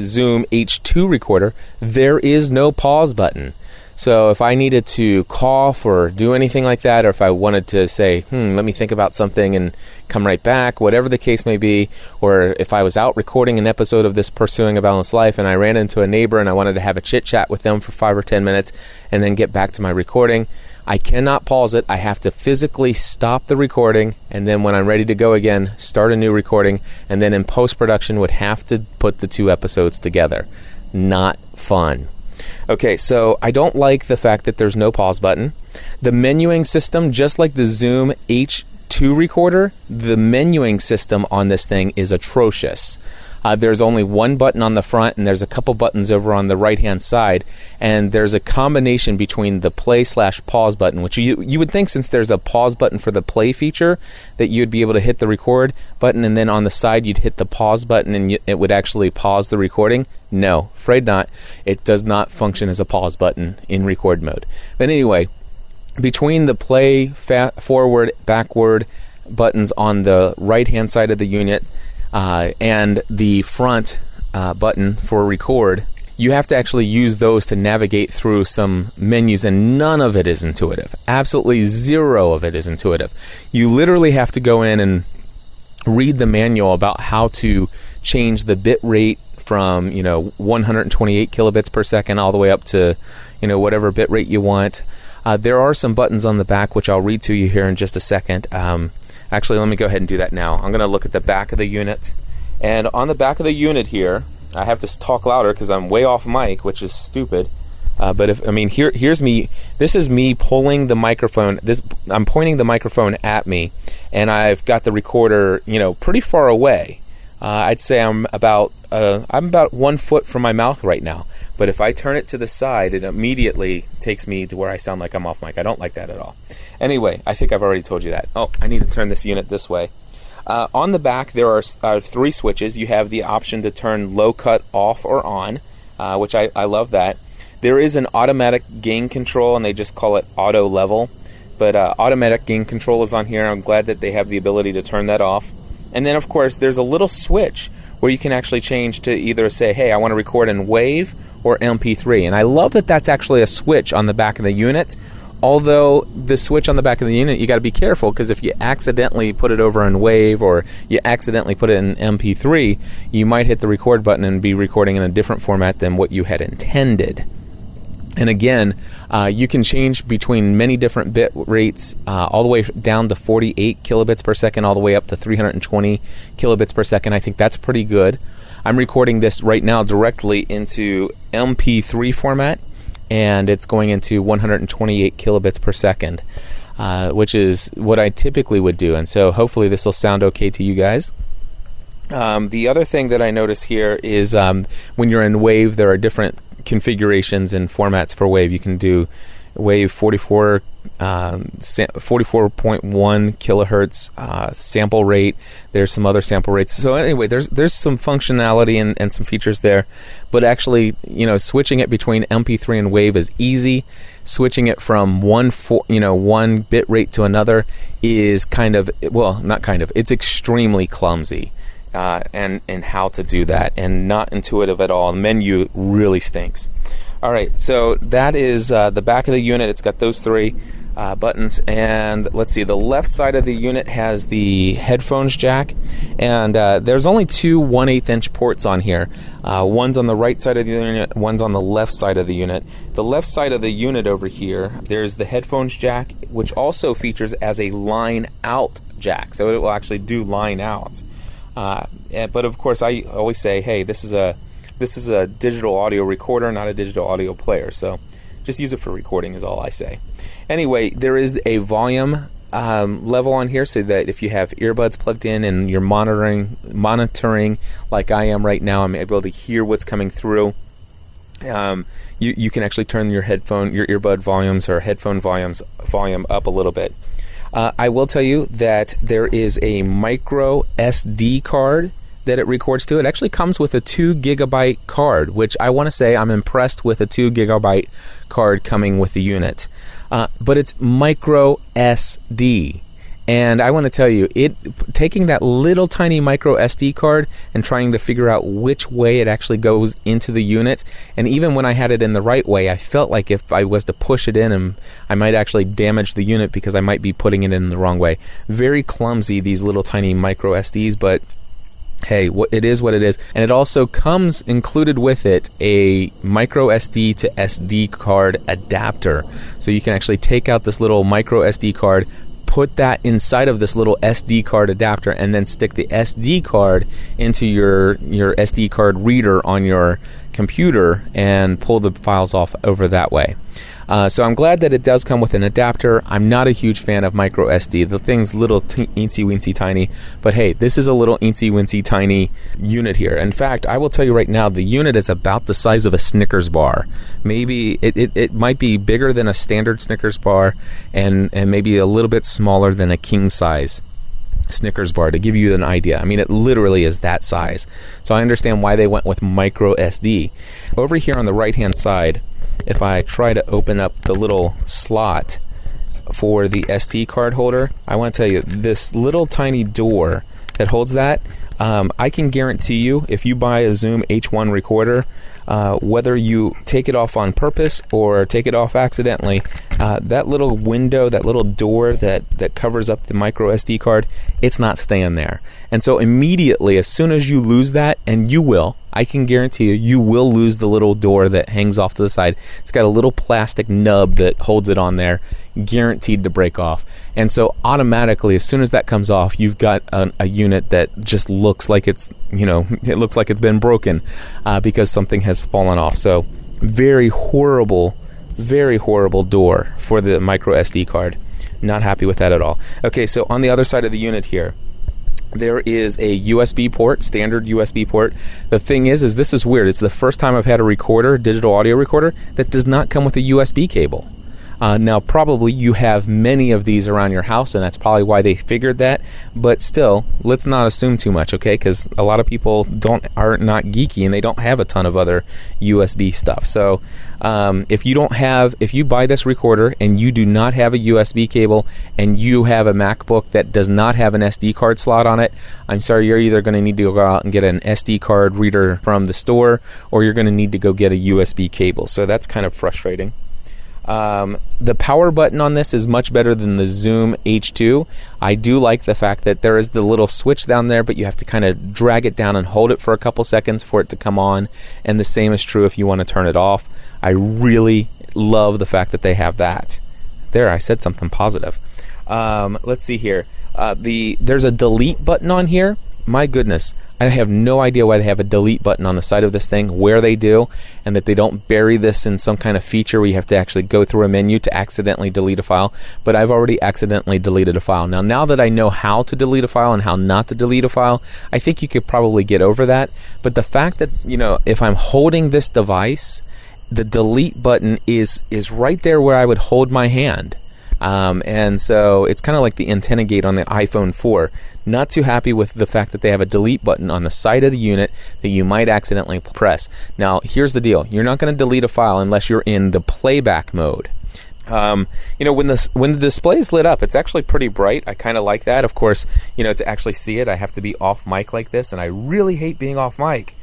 Zoom H2 recorder, there is no pause button. So if I needed to cough or do anything like that, or if I wanted to say, let me think about something and come right back, whatever the case may be, or if I was out recording an episode of this Pursuing a Balanced Life and I ran into a neighbor and I wanted to have a chit chat with them for 5 or 10 minutes and then get back to my recording, I cannot pause it. I have to physically stop the recording, and then when I'm ready to go again, start a new recording, and then in post-production would have to put the 2 episodes together. Not fun. Okay, so I don't like the fact that there's no pause button. The menuing system, just like the Zoom H2 recorder, the menuing system on this thing is atrocious. There's only one button on the front, and there's a couple buttons over on the right-hand side, and there's a combination between the play/pause button, which you would think, since there's a pause button for the play feature, that you'd be able to hit the record button, and then on the side you'd hit the pause button and it would actually pause the recording. No, afraid not. It does not function as a pause button in record mode. But anyway, between the play, forward, backward buttons on the right-hand side of the unit and the front button for record, you have to actually use those to navigate through some menus, and none of it is intuitive. Absolutely zero of it is intuitive. You literally have to go in and read the manual about how to change the bit rate from 128 kilobits per second all the way up to whatever bit rate you want. There are some buttons on the back which I'll read to you here in just a second. Actually, let me go ahead and do that now. I'm going to look at the back of the unit, and on the back of the unit here, I have to talk louder because I'm way off mic, which is stupid. But here's me. This is me pulling the microphone. I'm pointing the microphone at me, and I've got the recorder, pretty far away. I'd say I'm about 1 foot from my mouth right now. But if I turn it to the side, it immediately takes me to where I sound like I'm off mic. I don't like that at all. Anyway, I think I've already told you that. Oh, I need to turn this unit this way. On the back, there are 3 switches. You have the option to turn low cut off or on, which I love that. There is an automatic gain control, and they just call it auto level. But automatic gain control is on here. I'm glad that they have the ability to turn that off. And then, of course, there's a little switch where you can actually change to either say, hey, I want to record in WAV or MP3. And I love that that's actually a switch on the back of the unit. Although the switch on the back of the unit, you got to be careful, because if you accidentally put it over in WAV or you accidentally put it in MP3, you might hit the record button and be recording in a different format than what you had intended. And again, you can change between many different bit rates, all the way down to 48 kilobits per second, all the way up to 320 kilobits per second. I think that's pretty good. I'm recording this right now directly into MP3 format, and it's going into 128 kilobits per second, which is what I typically would do. And so hopefully this will sound okay to you guys. The other thing that I notice here is when you're in WAV, there are different configurations and formats for WAV. You can do WAV 44.1 kilohertz sample rate. There's some other sample rates. So anyway, there's some functionality and some features there. But actually, switching it between MP3 and WAV is easy. Switching it from one bit rate to another is it's extremely clumsy and how to do that, and not intuitive at all. The menu really stinks. All right, so that is the back of the unit. It's got those three buttons, and let's see, the left side of the unit has the headphones jack, and there's only two 1/8 inch ports on here. One's on the right side of the unit, one's on the left side of the unit. The left side of the unit over here, there's the headphones jack, which also features as a line out jack, so it will actually do line out. But of course, I always say, hey, this is a digital audio recorder, not a digital audio player, so just use it for recording is all I say. Anyway, there is a volume level on here, so that if you have earbuds plugged in and you're monitoring like I am right now, I'm able to hear what's coming through. You can actually turn your earbud volumes or headphone volume up a little bit. I will tell you that there is a micro SD card that it records to. It actually comes with a 2 gigabyte card, which I want to say I'm impressed with a 2 gigabyte card coming with the unit. But it's micro SD. And I want to tell you, taking that little tiny micro SD card and trying to figure out which way it actually goes into the unit, and even when I had it in the right way, I felt like if I was to push it in, I might actually damage the unit because I might be putting it in the wrong way. Very clumsy, these little tiny micro SDs, but hey, it is what it is. And it also comes included with it a micro SD to SD card adapter. So you can actually take out this little micro SD card, put that inside of this little SD card adapter, and then stick the SD card into your SD card reader on your computer and pull the files off over that way. So I'm glad that it does come with an adapter. I'm not a huge fan of micro SD. The thing's little eensy weensy tiny, but hey, this is a little eensy weensy tiny unit here. In fact, I will tell you right now, the unit is about the size of a Snickers bar. Maybe it might be bigger than a standard Snickers bar, and maybe a little bit smaller than a king size Snickers bar, to give you an idea. I mean, it literally is that size. So I understand why they went with micro SD. Over here on the right hand side, if I try to open up the little slot for the SD card holder, I want to tell you, this little tiny door that holds that, I can guarantee you, if you buy a Zoom H1 recorder, whether you take it off on purpose or take it off accidentally, that little window, that little door that covers up the micro SD card, it's not staying there. And so immediately, as soon as you lose that, and you will, I can guarantee you will lose the little door that hangs off to the side. It's got a little plastic nub that holds it on there, guaranteed to break off. And so automatically, as soon as that comes off, you've got a unit that just looks like it looks like it's been broken because something has fallen off. So very horrible door for the micro SD card. Not happy with that at all. Okay, so on the other side of the unit here, there is a USB port, standard USB port. The thing is this is weird. It's the first time I've had a recorder, digital audio recorder, that does not come with a USB cable. Now, probably you have many of these around your house, and that's probably why they figured that. But still, let's not assume too much, okay? Because a lot of people are not geeky, and they don't have a ton of other USB stuff. So, if you buy this recorder and you do not have a USB cable, and you have a MacBook that does not have an SD card slot on it, I'm sorry, you're either going to need to go out and get an SD card reader from the store, or you're going to need to go get a USB cable. So that's kind of frustrating. The power button on this is much better than the Zoom H2. I do like the fact that there is the little switch down there, but you have to kind of drag it down and hold it for a couple seconds for it to come on, and the same is true if you want to turn it off. I really love the fact that they have that. There, I said something positive. Let's see here. There's a delete button on here. My goodness, I have no idea why they have a delete button on the side of this thing, where they do, and that they don't bury this in some kind of feature where you have to actually go through a menu to accidentally delete a file. But I've already accidentally deleted a file. Now that I know how to delete a file and how not to delete a file, I think you could probably get over that. But the fact that, if I'm holding this device, the delete button is right there where I would hold my hand. And so it's kind of like the antenna gate on the iPhone 4. Not too happy with the fact that they have a delete button on the side of the unit that you might accidentally press. Now, here's the deal. You're not going to delete a file unless you're in the playback mode. When the display is lit up, it's actually pretty bright. I kind of like that. Of course, to actually see it, I have to be off mic like this, and I really hate being off mic.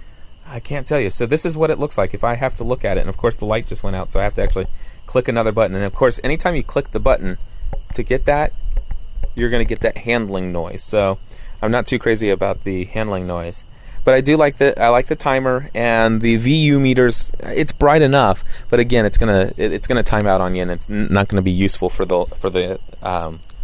I can't tell you. So this is what it looks like if I have to look at it. And of course, the light just went out, so I have to actually click another button. And of course, anytime you click the button to get that, you're going to get that handling noise. So I'm not too crazy about the handling noise. But I do like the timer and the VU meters. It's bright enough, but again, it's gonna time out on you, and it's not going to be useful for the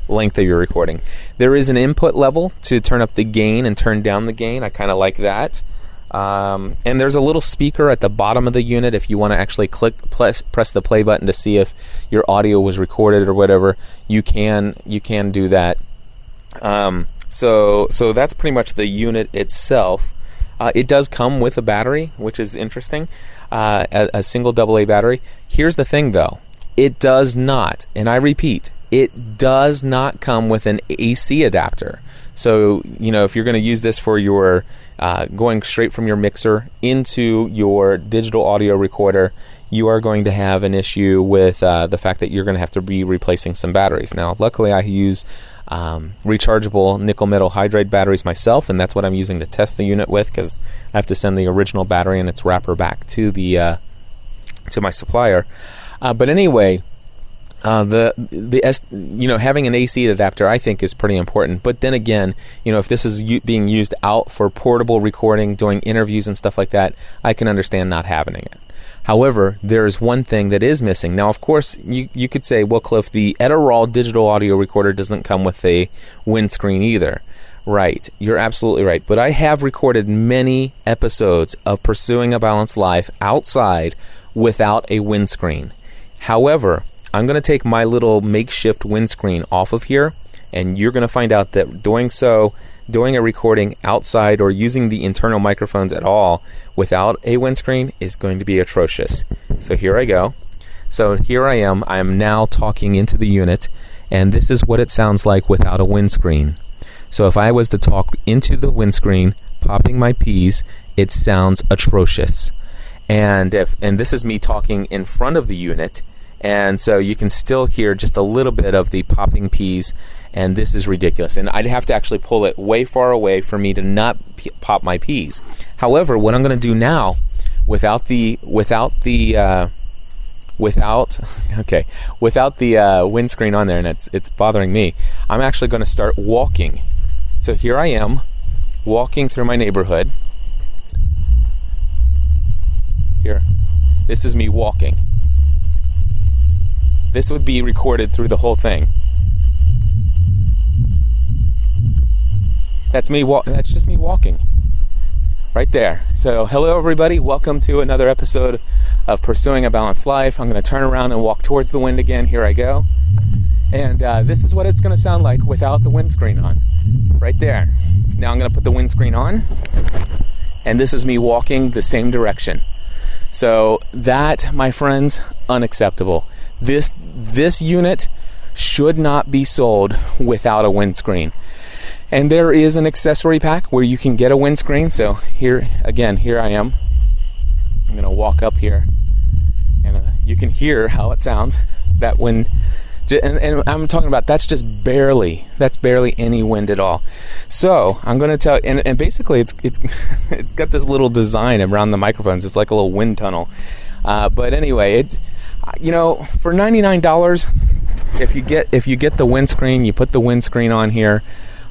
length of your recording. There is an input level to turn up the gain and turn down the gain. I kind of like that. And there's a little speaker at the bottom of the unit if you want to actually press the play button to see if your audio was recorded or whatever. You can do that. So that's pretty much the unit itself. It does come with a battery, which is interesting, a single AA battery. Here's the thing, though. It does not, and I repeat, it does not come with an AC adapter. So, if you're going to use this for your going straight from your mixer into your digital audio recorder, you are going to have an issue with the fact that you're going to have to be replacing some batteries. Now, luckily, I use rechargeable nickel metal hydride batteries myself, and that's what I'm using to test the unit with, because I have to send the original battery and its wrapper back to the to my supplier. But anyway, having an AC adapter, I think, is pretty important. But then again, if this is being used out for portable recording, doing interviews and stuff like that, I can understand not having it. However, there is one thing that is missing. Now, of course, you could say, well, Cliff, the Edirol digital audio recorder doesn't come with a windscreen either. Right, you're absolutely right. But I have recorded many episodes of Pursuing a Balanced Life outside without a windscreen. However, I'm going to take my little makeshift windscreen off of here, and you're going to find out that doing a recording outside or using the internal microphones at all without a windscreen is going to be atrocious. So here I go. So here I am. I am now talking into the unit, and this is what it sounds like without a windscreen. So if I was to talk into the windscreen, popping my P's, it sounds atrocious. And this is me talking in front of the unit, and so you can still hear just a little bit of the popping P's, and this is ridiculous. And I'd have to actually pull it way far away for me to not pop my P's. However, what I'm going to do now, without the windscreen on there, and it's bothering me, I'm actually going to start walking. So here I am, walking through my neighborhood. Here, this is me walking. This would be recorded through the whole thing. That's just me walking. Right there. So, hello everybody. Welcome to another episode of Pursuing a Balanced Life. I'm going to turn around and walk towards the wind again. Here I go. And this is what it's going to sound like without the windscreen on. Right there. Now I'm going to put the windscreen on. And this is me walking the same direction. So that, my friends, unacceptable. This unit should not be sold without a windscreen. And there is an accessory pack where you can get a windscreen. So here I am. I'm going to walk up here, and you can hear how it sounds. That wind, and I'm talking about that's barely any wind at all. So I'm going to tell, and basically it's it's got this little design around the microphones. It's like a little wind tunnel. But anyway, for $99, if you get the windscreen, you put the windscreen on here.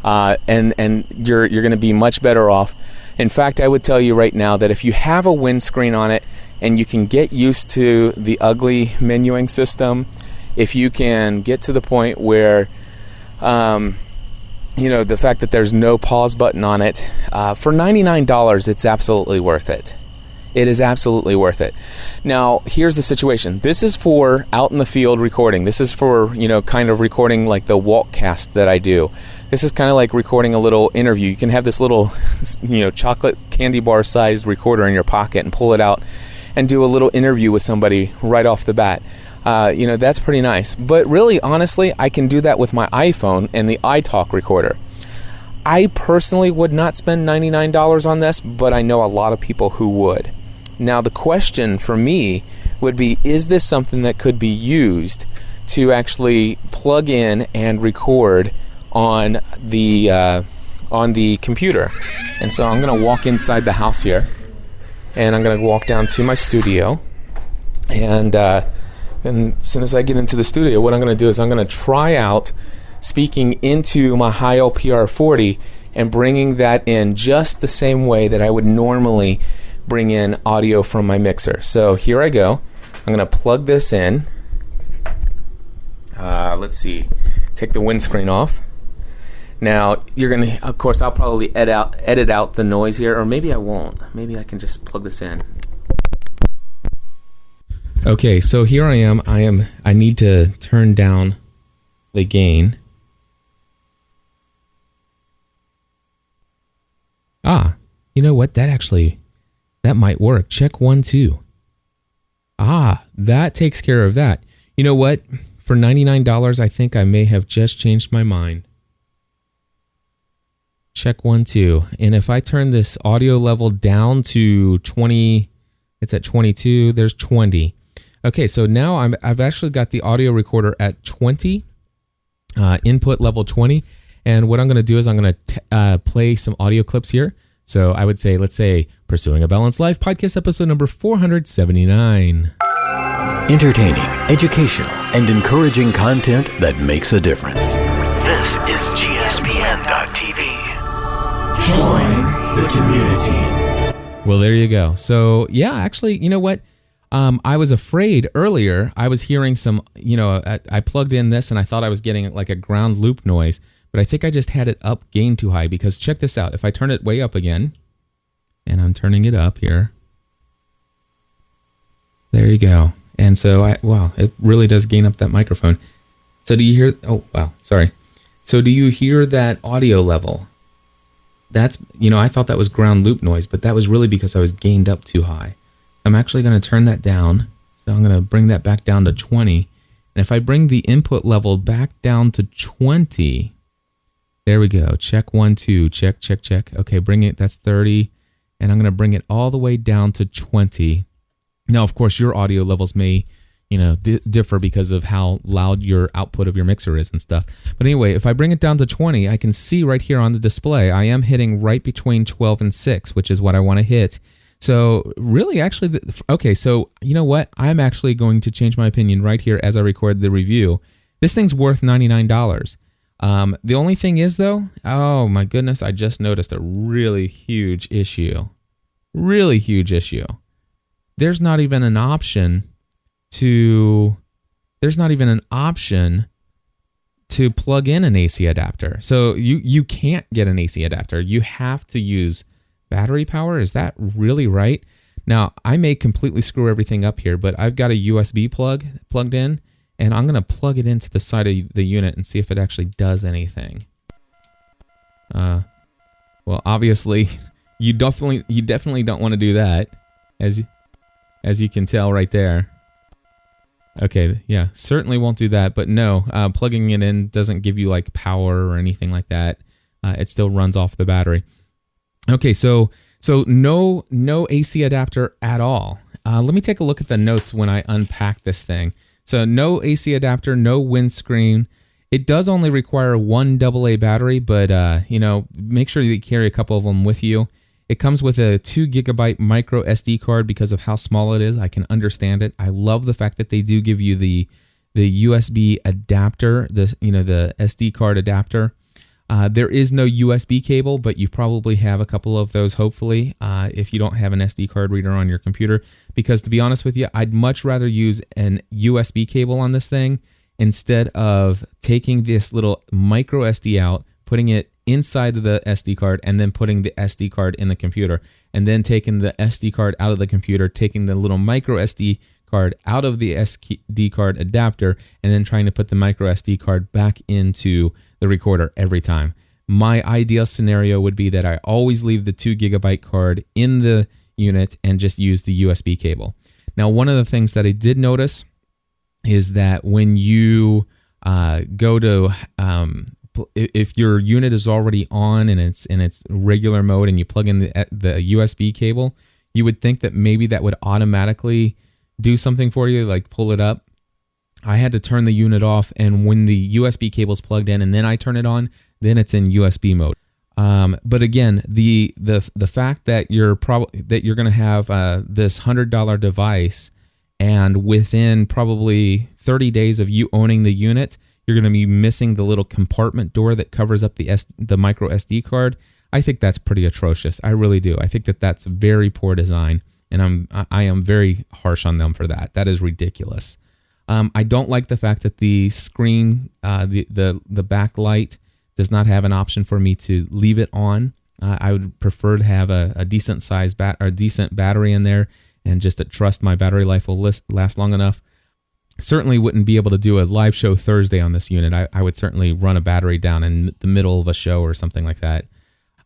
And you're going to be much better off. In fact, I would tell you right now that if you have a windscreen on it and you can get used to the ugly menuing system, if you can get to the point where, the fact that there's no pause button on it, for $99, it's absolutely worth it. It is absolutely worth it. Now, here's the situation. This is for out in the field recording. This is for, kind of recording like the walkcast that I do. This is kind of like recording a little interview. You can have this little, chocolate candy bar sized recorder in your pocket and pull it out and do a little interview with somebody right off the bat. That's pretty nice. But really, honestly, I can do that with my iPhone and the iTalk recorder. I personally would not spend $99 on this, but I know a lot of people who would. Now, the question for me would be, is this something that could be used to actually plug in and record on the computer. And so I'm going to walk inside the house here, and I'm going to walk down to my studio, and as soon as I get into the studio, what I'm going to do is I'm going to try out speaking into my Heil PR40 and bringing that in just the same way that I would normally bring in audio from my mixer. So here I go. I'm going to plug this in. Let's see. Take the windscreen off. Now, you're going to, of course, I'll probably edit out the noise here, or maybe I won't. Maybe I can just plug this in. Okay, so here I am. I need to turn down the gain. You know what? That might work. Check 1, 2. That takes care of that. You know what? For $99, I think I may have just changed my mind. Check 1, 2. And if I turn this audio level down to 20, it's at 22, there's 20. Okay, so now I've actually got the audio recorder at 20, input level 20. And what I'm going to do is I'm going to play some audio clips here. So I would say, let's say, Pursuing a Balanced Life podcast episode number 479. Entertaining, educational, and encouraging content that makes a difference. This is GSPN.TV. Join the community. Well, there you go. So, yeah, actually, you know what? I was afraid earlier. I was hearing some, I plugged in this and I thought I was getting like a ground loop noise. But I think I just had it up gain too high, because check this out. If I turn it way up again, and I'm turning it up here. There you go. And so, it really does gain up that microphone. So do you hear, sorry. So do you hear that audio level? That's, I thought that was ground loop noise, but that was really because I was gained up too high. I'm actually going to turn that down. So I'm going to bring that back down to 20. And if I bring the input level back down to 20, there we go. Check 1, 2. Check. Okay, bring it. That's 30. And I'm going to bring it all the way down to 20. Now, of course, your audio levels may, differ because of how loud your output of your mixer is and stuff. But anyway, if I bring it down to 20, I can see right here on the display, I am hitting right between 12 and 6, which is what I want to hit. So really, actually, okay, so you know what? I'm actually going to change my opinion right here as I record the review. This thing's worth $99. The only thing is, though, oh my goodness, I just noticed a really huge issue. There's not even an option to plug in an AC adapter. So you can't get an AC adapter. You have to use battery power. Is that really right? Now, I may completely screw everything up here, but I've got a USB plug plugged in, and I'm going to plug it into the side of the unit and see if it actually does anything. Well, obviously, you definitely don't want to do that, as you can tell right there. Okay, yeah, certainly won't do that, but no, plugging it in doesn't give you like power or anything like that. It still runs off the battery. Okay, so no AC adapter at all. Let me take a look at the notes when I unpack this thing. So no AC adapter, no windscreen. It does only require one AA battery, but make sure you carry a couple of them with you. It comes with a 2 gigabyte micro SD card because of how small it is. I can understand it. I love the fact that they do give you the USB adapter, the SD card adapter. There is no USB cable, but you probably have a couple of those, hopefully, if you don't have an SD card reader on your computer. Because to be honest with you, I'd much rather use an USB cable on this thing instead of taking this little micro SD out, putting it inside of the SD card, and then putting the SD card in the computer, and then taking the SD card out of the computer, taking the little micro SD card out of the SD card adapter, and then trying to put the micro SD card back into the recorder every time. My ideal scenario would be that I always leave the 2 gigabyte card in the unit and just use the USB cable. Now, one of the things that I did notice is that when you go to if your unit is already on and it's in its regular mode and you plug in the USB cable, you would think that maybe that would automatically do something for you, like pull it up. I had to turn the unit off, and when the USB cable's plugged in and then I turn it on, then it's in USB mode. But again, the fact that you're going to have this $100 device, and within probably 30 days of you owning the unit, you're going to be missing the little compartment door that covers up the micro SD card. I think that's pretty atrocious. I really do. I think that that's very poor design, and I am very harsh on them for that. That is ridiculous. I don't like the fact that the screen, the backlight, does not have an option for me to leave it on. I would prefer to have a decent size decent battery in there, and just to trust my battery life will last long enough. Certainly wouldn't be able to do a live show Thursday on this unit. I would certainly run a battery down in the middle of a show or something like that.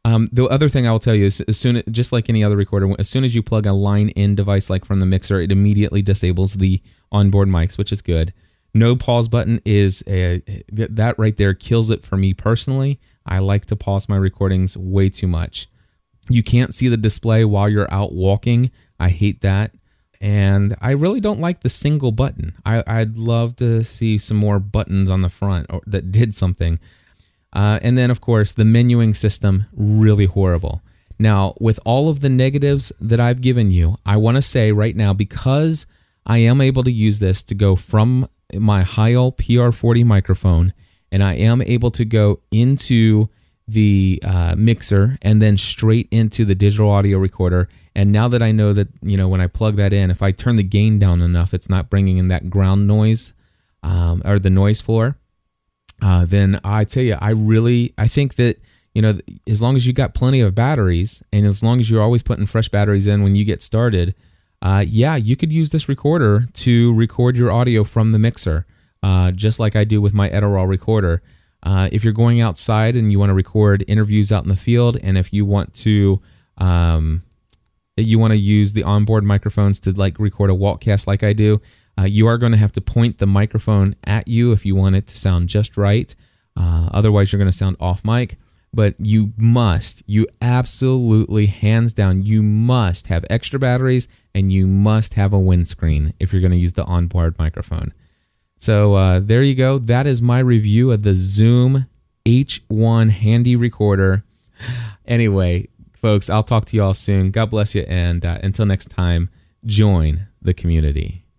The other thing I will tell you is, just like any other recorder, as soon as you plug a line-in device like from the mixer, it immediately disables the onboard mics, which is good. No pause button is that right there kills it for me personally. I like to pause my recordings way too much. You can't see the display while you're out walking. I hate that. And I really don't like the single button. I'd love to see some more buttons on the front that did something. And then, of course, the menuing system, really horrible. Now, with all of the negatives that I've given you, I want to say right now, because I am able to use this to go from my Heil PR40 microphone, and I am able to go into the mixer and then straight into the digital audio recorder. And now that I know that, when I plug that in, if I turn the gain down enough, it's not bringing in that ground noise or the noise floor. Then I tell you, I think that, as long as you got plenty of batteries, and as long as you're always putting fresh batteries in when you get started, you could use this recorder to record your audio from the mixer, just like I do with my Edirol recorder. If you're going outside and you want to record interviews out in the field, and if you want to use the onboard microphones to record a walkcast like I do, you are going to have to point the microphone at you if you want it to sound just right. Otherwise, you're going to sound off mic. But you absolutely, hands down, you must have extra batteries, and you must have a windscreen if you're going to use the onboard microphone. So there you go. That is my review of the Zoom H1 handy recorder. Anyway, folks, I'll talk to you all soon. God bless you, and until next time, join the community.